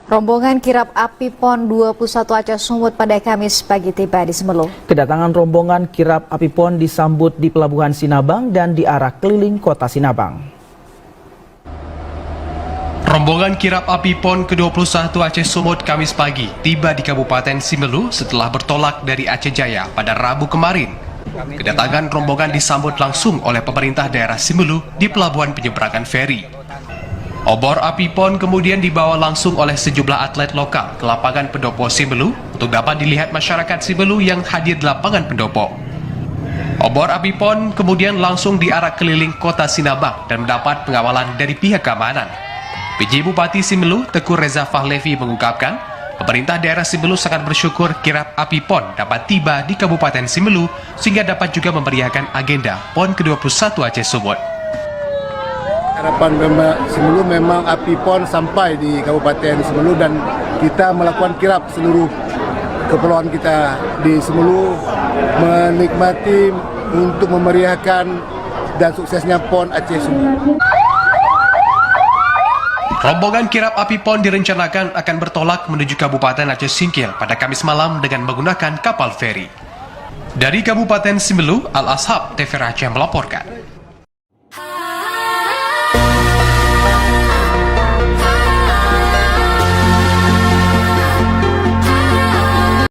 Rombongan kirap api PON 21 Aceh Sumut pada Kamis pagi tiba di Semeru. Kedatangan rombongan kirap api PON disambut di Pelabuhan Sinabang dan diarak keliling kota Sinabang. Rombongan kirap api PON ke-21 Aceh Sumut Kamis pagi tiba di Kabupaten Simelu setelah bertolak dari Aceh Jaya pada Rabu kemarin. Kedatangan rombongan disambut langsung oleh pemerintah daerah Simelu di Pelabuhan Penyeberangan Feri. Obor api PON kemudian dibawa langsung oleh sejumlah atlet lokal ke lapangan pendopo Simelu untuk dapat dilihat masyarakat Simelu yang hadir di lapangan pendopo. Obor api PON kemudian langsung diarak keliling kota Sinabang dan mendapat pengawalan dari pihak keamanan. PJ Bupati Simelu, Teguh Reza Fahlevi mengungkapkan, pemerintah daerah Simelu sangat bersyukur kirap api PON dapat tiba di Kabupaten Simelu sehingga dapat juga memeriahkan agenda PON ke-21 Aceh Sumut. Harapan Simelu memang api PON sampai di Kabupaten Simelu dan kita melakukan kirap seluruh keperluan kita di Simelu menikmati untuk memeriahkan dan suksesnya PON Aceh Sumut. Rombongan kirap api PON direncanakan akan bertolak menuju Kabupaten Aceh Singkil pada Kamis malam dengan menggunakan kapal feri. Dari Kabupaten Simelu, Al-Ashab TV Aceh melaporkan.